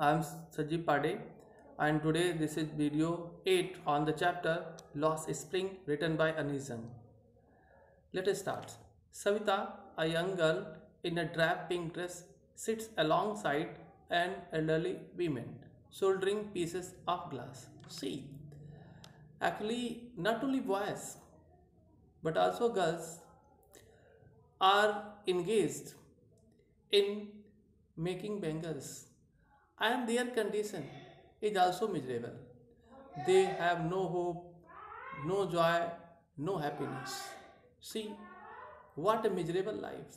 I'm Sajib Pade, and today this is video 8 on the chapter Lost Spring written by Anizam. Let us start. Savita, a young girl in a drab pink dress, sits alongside an elderly woman soldering pieces of glass. See, actually, not only boys but also girls are engaged in making bangles, and their condition is also miserable. They have no hope, no joy, no happiness. See what a miserable life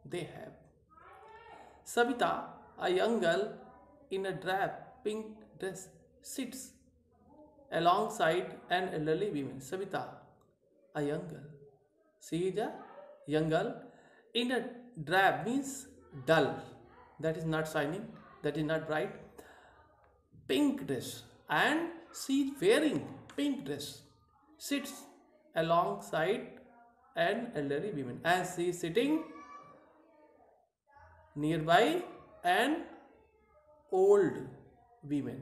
they have. Savita, a young girl in a drab pink dress, sits alongside an elderly woman. Savita, a young girl. She is a young girl in a drab means dull. That is not shining. That is not bright. Pink dress, and she is wearing pink dress. Sits alongside an elderly woman, and she is sitting nearby an old woman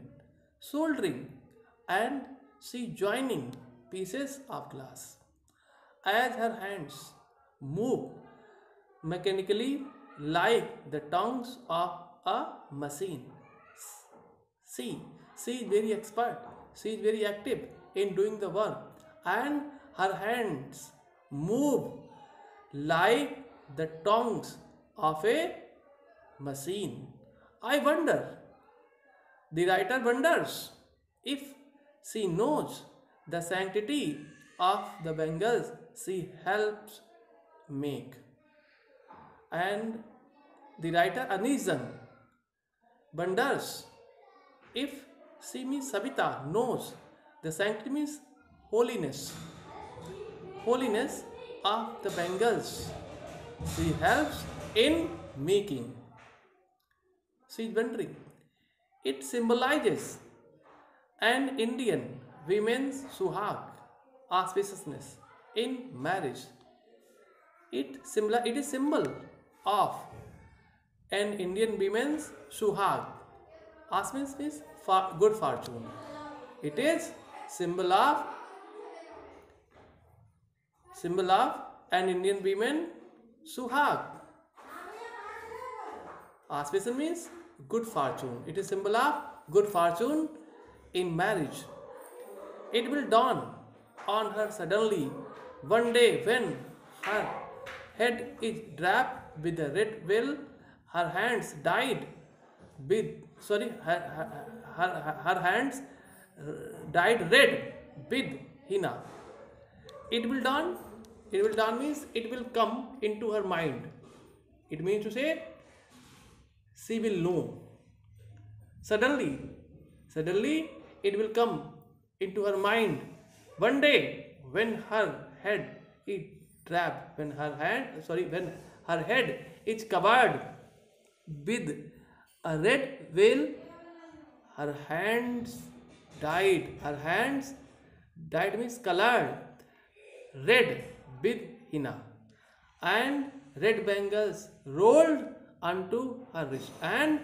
soldering, and she joining pieces of glass. As her hands move mechanically like the tongues of a machine. She is very expert, she is very active in doing the work, and her hands move like the tongues of a machine. I wonder, the writer wonders, if she knows the sanctity of the bangles she helps make. And the writer Anizam wonders if she means Savita knows the sanctity means holiness of the bangles she helps in making. She is wondering. It symbolizes an Indian woman's suhag, auspiciousness in marriage. It is symbol of an Indian woman's suhag. Auspicious means good fortune. It is symbol of an Indian woman suhag. Auspicious means good fortune. It is symbol of good fortune in marriage. It will dawn on her suddenly one day when her head is draped with a red veil, her hands dyed with her hands dyed red with henna. It will dawn means it will come into her mind. It means to say she will know. Suddenly it will come into her mind one day when her head is draped, when her head is covered with a red veil, her hands dyed means colored red with henna, and red bangles rolled unto her wrist. And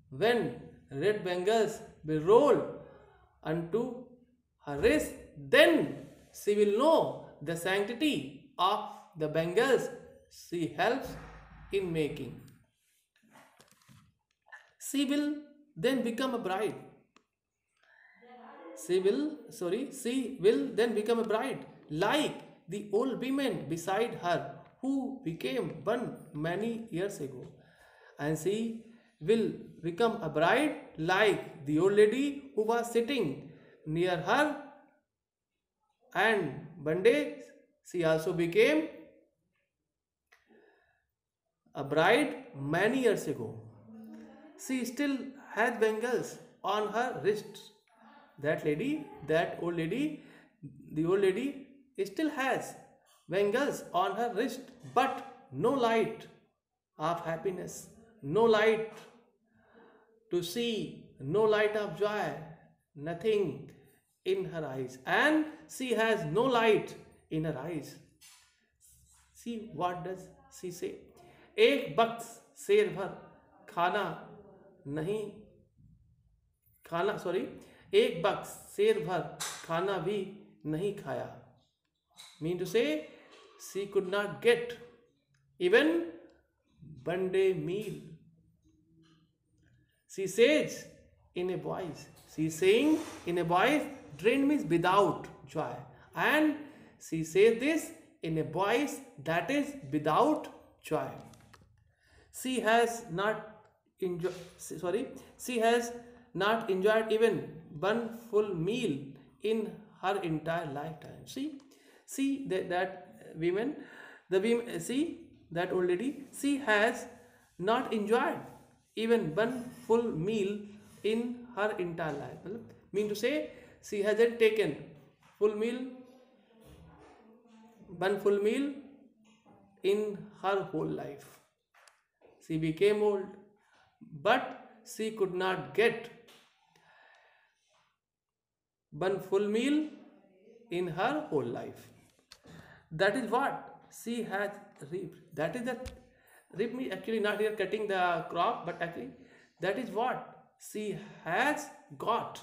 when red bangles will roll unto her wrist, then she will know the sanctity of the bangles she helps in making. She will then become a bride. She will then become a bride like the old women beside her who became one many years ago. And she will become a bride like the old lady who was sitting near her, and one day she also became a bride many years ago. She still has bangles on her wrists. The old lady still has bangles on her wrist, but no light of happiness, no light to see, no light of joy, nothing in her eyes, and she has no light in her eyes. See what does she say? एक वक्त शेर भर खाना नहीं खाना sorry एक बक्स शेर भर खाना भी नहीं खाया. Mean to say, she could not get even one day meal. She says in a voice, she is saying in a voice, drained means without joy. And she says this in a voice that is without joy. She has not she has not enjoyed even one full meal in her entire lifetime. See that women, the women, see that old lady, she has not enjoyed even one full meal in her entire life. Mean to say, she hasn't taken full meal, one full meal in her whole life. She became old, but she could not get one full meal in her whole life. That is what she has reaped. That is the reap me actually not here cutting the crop, but actually that is what she has got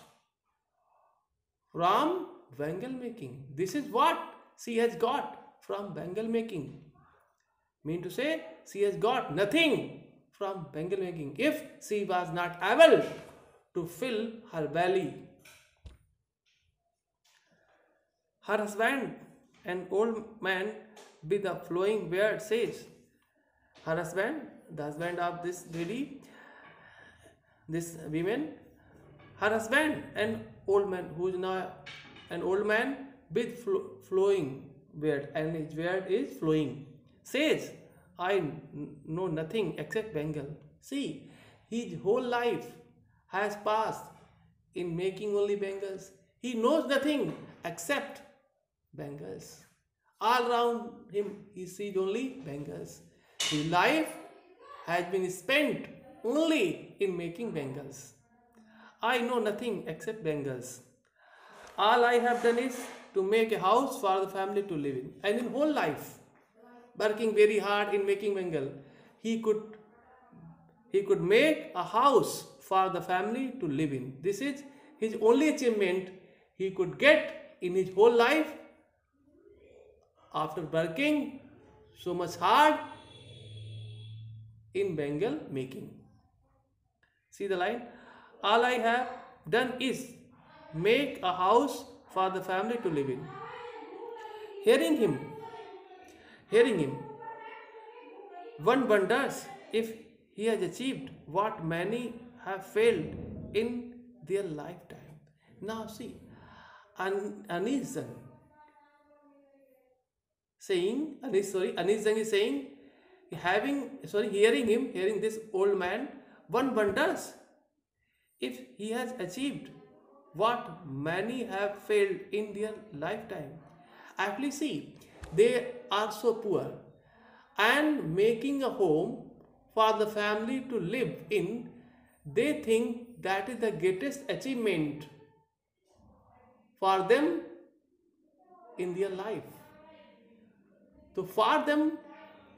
from bangle making. This is what she has got from bangle making. Mean to say, she has got nothing from bangle making if she was not able to fill her belly. Her husband, an old man with a flowing beard, says, her husband, the husband of this lady, this woman, her husband, an old man who is now an old man with flowing beard, and his beard is flowing, says, I know nothing except bangle. See, his whole life has passed in making only bangles. He knows nothing except bangles. All around him he sees only bangles. His life has been spent only in making bangles. I know nothing except bangles. All I have done is to make a house for the family to live in. And in whole life, working very hard in making bangle, he could make a house for the family to live in. This is his only achievement he could get in his whole life after working so much hard in bangle making. See the line? All I have done is make a house for the family to live in. Hearing him, one wonders if he has achieved what many have failed in their lifetime. Now see, Anis Zhang is saying, hearing this old man, one wonders if he has achieved what many have failed in their lifetime. Actually, see, they are so poor, and making a home for the family to live in, they think that is the greatest achievement for them in their life. So for them,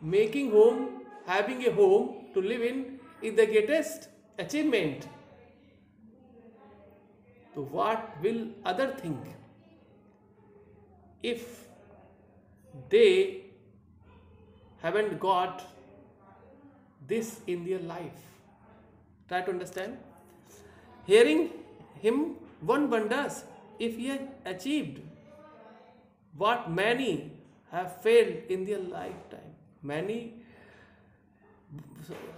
making home, having a home to live in is the greatest achievement. So what will others think if they haven't got this in their life? Try to understand. Hearing him, one wonders if he has achieved what many have failed in their lifetime.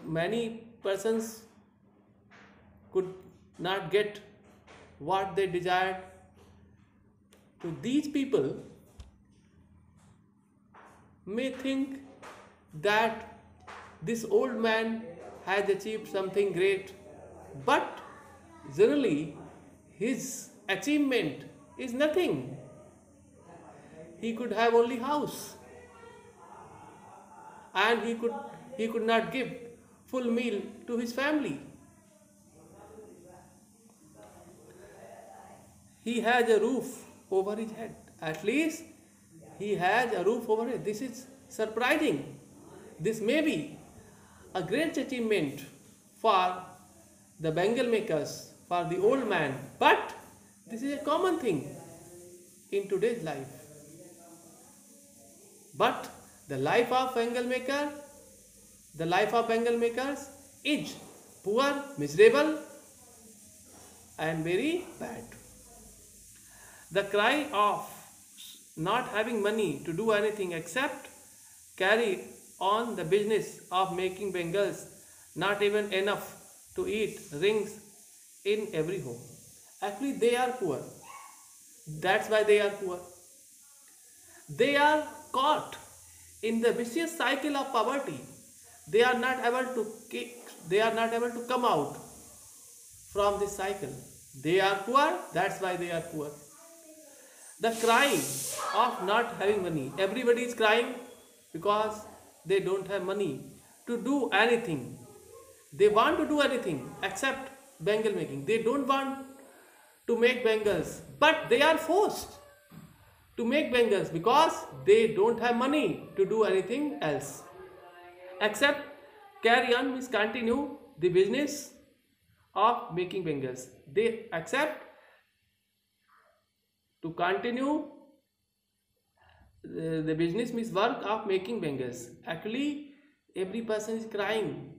Many persons could not get what they desired. To these people may think that this old man has achieved something great, but generally his achievement is nothing. He could have only house, and he could not give full meal to his family. He has a roof over his head. At least he has a roof over it. This is surprising. This may be a great achievement for the bangle makers for the old man. But this is a common thing in today's life. But the life of bangle maker, the life of bangle makers is poor, miserable, and very bad. The cry of not having money to do anything except carry on the business of making bangles, not even enough to eat, rings in every home. Actually, they are poor. That's why they are poor. They are caught in the vicious cycle of poverty. They are not able to come out from this cycle. They are poor, that's why they are poor. The crying of not having money. Everybody is crying because they don't have money to do anything. They want to do anything except bangle making. They don't want to make bangles, but they are forced to make bangles because they don't have money to do anything else except carry on, means continue the business of making bangles. They accept to continue the business, means work of making bangles. Actually, every person is crying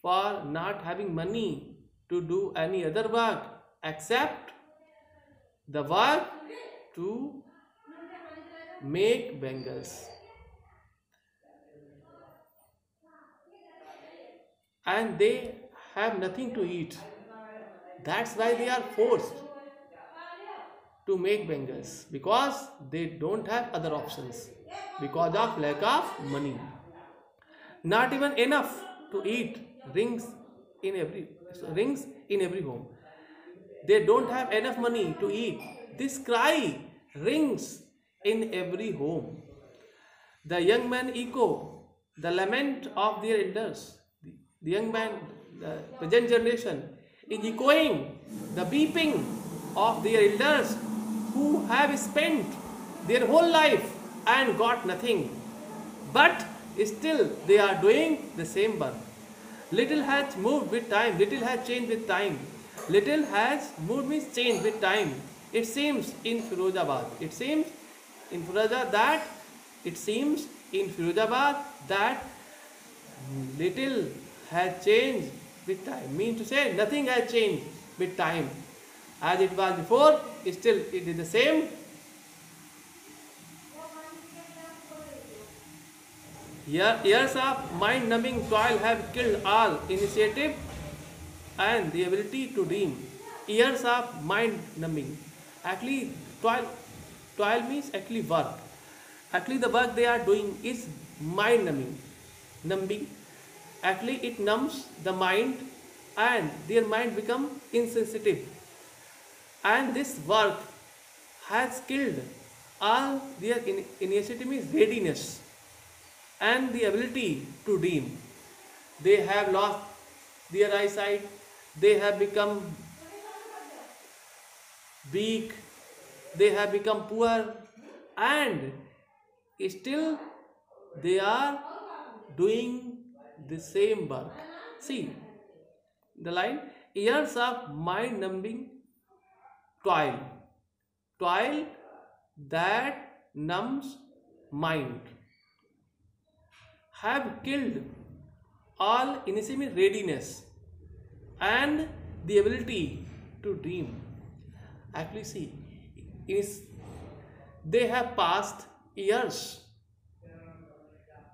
for not having money to do any other work except the work to make bangles. And they have nothing to eat. That's why they are forced to make bangles, because they don't have other options because of lack of money. Not even enough to eat, rings in every home. They don't have enough money to eat. This cry rings in every home. The young men echo the lament of their elders. The young man, the present generation, is echoing the weeping of their elders who have spent their whole life and got nothing. But still they are doing the same work. Little has moved with time, little has changed with time. Little has moved means changed with time. It seems in Firozabad. It seems in Firozabad that little has changed with time. Means to say nothing has changed with time. As it was before, still it is the same. Years of mind-numbing toil have killed all initiative and the ability to dream. Years of mind-numbing. Actually, toil means actually work. Actually, the work they are doing is numbing. Actually, it numbs the mind and their mind become insensitive. And this work has killed all their initiative, means readiness and the ability to dream. They have lost their eyesight, they have become weak, they have become poor, and still they are doing the same work. See the line, years of mind numbing toil that numbs mind, have killed all initial readiness and the ability to dream. Actually, see, they have passed years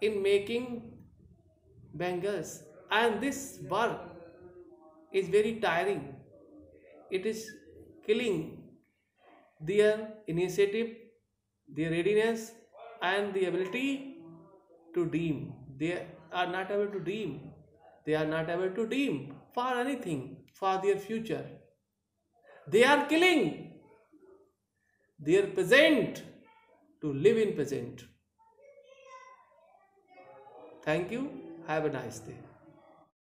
in making bangles, and this work is very tiring. It is killing their initiative, their readiness, and the ability to dream. They are not able to dream. They are not able to dream for anything, for their future. They are killing their present to live in present. Thank you. Have a nice day.